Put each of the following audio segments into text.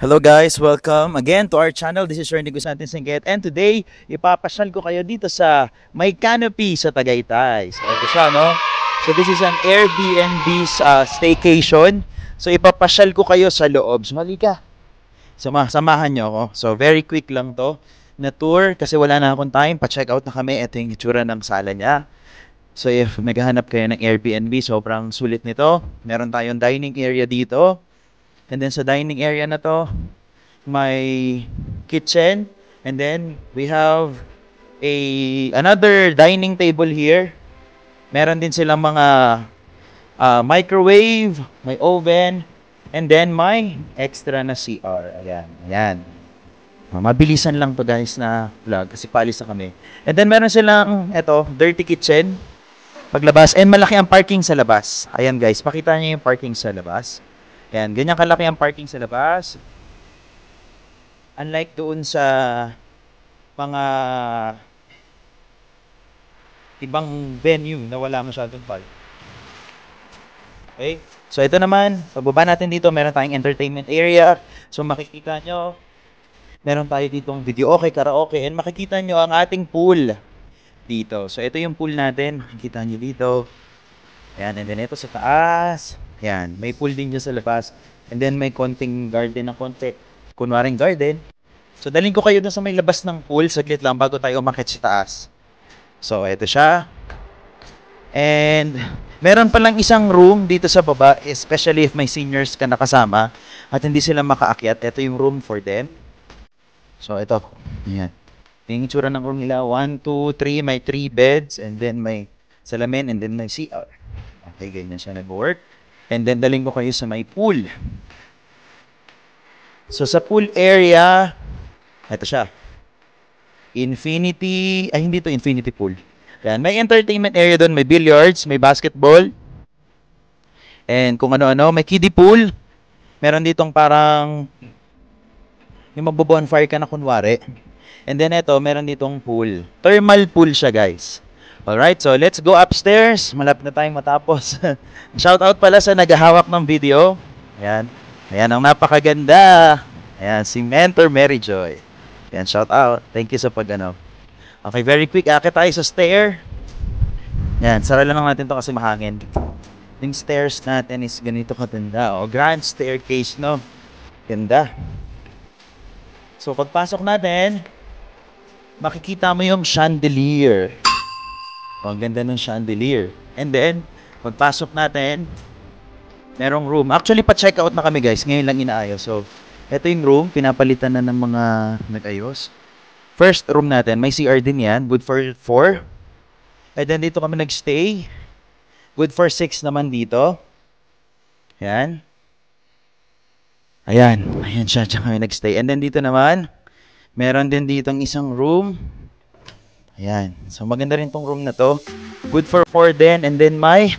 Hello guys, welcome again to our channel. This is Sir Nico Santin Singket, and today ipapasyal ko kayo dito sa may canopy sa Tagaytay. So ito siya, no? So this is an Airbnb's staycation. So ipapasyal ko kayo sa loob. So halika. Samahan nyo ako. So very quick lang to na tour kasi wala na akong time. Pa-check out na kami. Ito yung itsura ng sala niya. So if naghahanap kayo ng Airbnb, sobrang sulit nito. Meron tayong dining area dito. And then sa dining area na to, may kitchen. And then we have another dining table here. Meron din silang mga microwave, may oven, and then may extra na CR. Ayan, ayan. Mabilisan lang to guys na vlog kasi paalis na kami. And then meron silang, dirty kitchen. Paglabas, and malaki ang parking sa labas. Ayan guys, pakita niyo yung parking sa labas. Ayan, ganyan kalaki ang parking sa labas. Unlike doon sa mga ibang venue na wala masyadong park. Okay? So ito naman, pagbaba natin dito, meron tayong entertainment area. So makikita nyo, meron tayo ditong video okay, karaoke, and makikita nyo ang ating pool dito. So ito yung pool natin, makikita nyo dito. Ayan, and then ito sa taas. Yan, may pool din dyan sa labas. And then may konting garden na konti. Kunwaring garden. So dalhin ko kayo dun sa may labas ng pool. Saglit lang bago tayo umakyat sa taas. So ito siya. And meron palang isang room dito sa baba. Especially if may seniors ka nakasama. At hindi sila makaakyat. Ito yung room for them. So ito. Ayan. Yung itsura ng room nila. 1, 2, 3. May 3 beds. And then may salamin. And then may CR. Okay, ganyan siya nag-work. And then, daling ko kayo sa may pool. So, sa pool area, ito siya. Infinity, hindi to infinity pool. Yan, may entertainment area doon, may billiards, may basketball. And kung ano-ano, may kiddie pool. Meron ditong parang, yung magbo-bonfire ka na kunwari. And then, ito, meron ditong pool. Thermal pool siya, guys. Alright, so let's go upstairs. Malapit na tayong matapos. Shoutout pala sa naghahawak ng video. Ayan. Ayan ang napakaganda. Ayan, si Mentor Mary Joy. Ayan, shoutout. Thank you sa pag-ano. Okay, very quick. Akit tayo sa stair. Ayan, sara lang natin to kasi mahangin. Yung stairs natin is ganito katanda. O, grand staircase, no? Ganda. So, pagpasok natin, makikita mo yung chandelier. Ang ganda ng chandelier. And then, pagpasok natin, merong room. Actually, pa-check out na kami guys. Ngayon lang inaayos. So, ito yung room. Pinapalitan na ng mga nag-ayos. First room natin, may CR din yan. Good for 4. And then, dito kami nag-stay. Good for 6 naman dito. Ayan. Ayan. Ayan siya. Diyan kami nag-stay. And then, dito naman, meron din ditong isang room. Ayan. So, maganda rin tong room na to. Good for 4 din. And then, may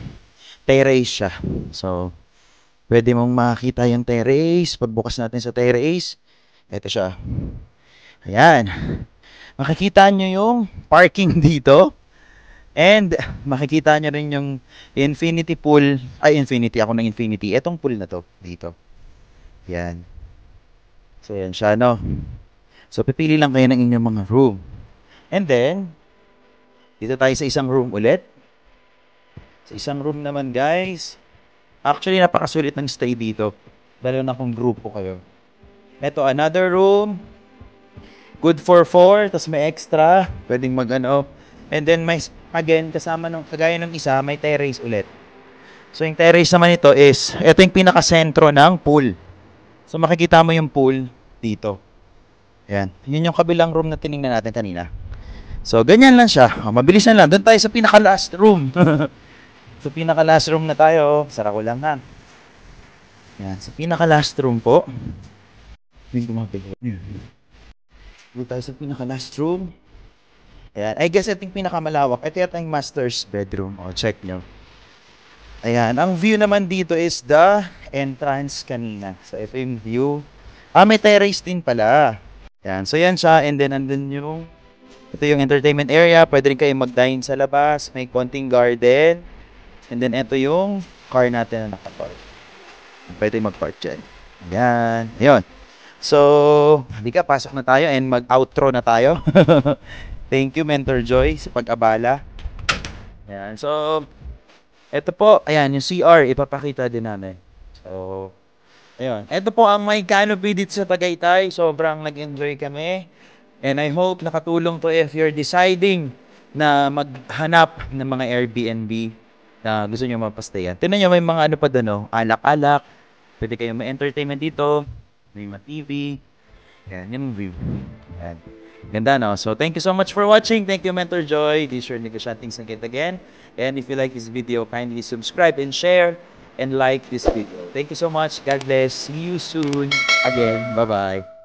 terrace siya. So, pwede mong makita yung terrace. Pagbukas natin sa terrace, ito siya. Ayan. Makikita nyo yung parking dito. And, makikita nyo rin yung infinity pool. Ay, infinity. Ako ng infinity. Etong pool na to. Dito. Ayan. So, ayan siya, no? So, pipili lang kayo ng inyong mga room. And then, dito tayo sa isang room ulit. Sa isang room naman, guys. Actually, napakasulit ng stay dito. Lalo na kung grupo kayo. Ito, another room. Good for 4. Tapos may extra. Pwedeng mag-ano. And then, may, again, kasama nung, kagaya ng isa, may terrace ulit. So, yung terrace naman ito is, ito yung pinakasentro ng pool. So, makikita mo yung pool dito. Ayan. Yun yung kabilang room na tinignan natin kanina. So, ganyan lang siya. Mabilis na lang. Doon tayo sa pinaka-last room. So, pinaka-last room na tayo. Sara ko lang ha. Yan. Sa pinaka-last room po. Hindi ko mapigil. Doon tayo sa pinaka-last room. Ayan. I guess ito yung pinakamalawak. Ito yata yung master's bedroom. O, check nyo. Ayan. Ang view naman dito is the entrance kanina. So, ito yung view. May terrace din pala. Ayan. So, yan siya. And then, andun yung ito yung entertainment area. Pwede rin kayo mag-dine sa labas. May konting garden. And then, ito yung car natin na nakapark. Pwede mag-park dyan. Ayan. Ayun. So, hindi ka, pasok na tayo and mag-outro na tayo. Thank you, Mentor Joy, sa pag-abala. Ayan. So, eto po, ayan, yung CR, ipapakita din namin. So, ayun. Ito po ang may canopy dito sa Tagaytay. Sobrang nag-enjoy kami. And I hope nakatulong to if you're deciding na maghanap ng mga Airbnb na gusto nyo mapastayan. Tingnan nyo, may mga ano pa doon, oh, alak-alak. Pwede kayo may entertainment dito. May mga TV. Yan, yung view. Yan. Ganda, no? So, thank you so much for watching. Thank you, Mentor Joy. This is your Negotiating Sangkit again. And if you like this video, kindly subscribe and share and like this video. Thank you so much. God bless. See you soon again. Bye-bye.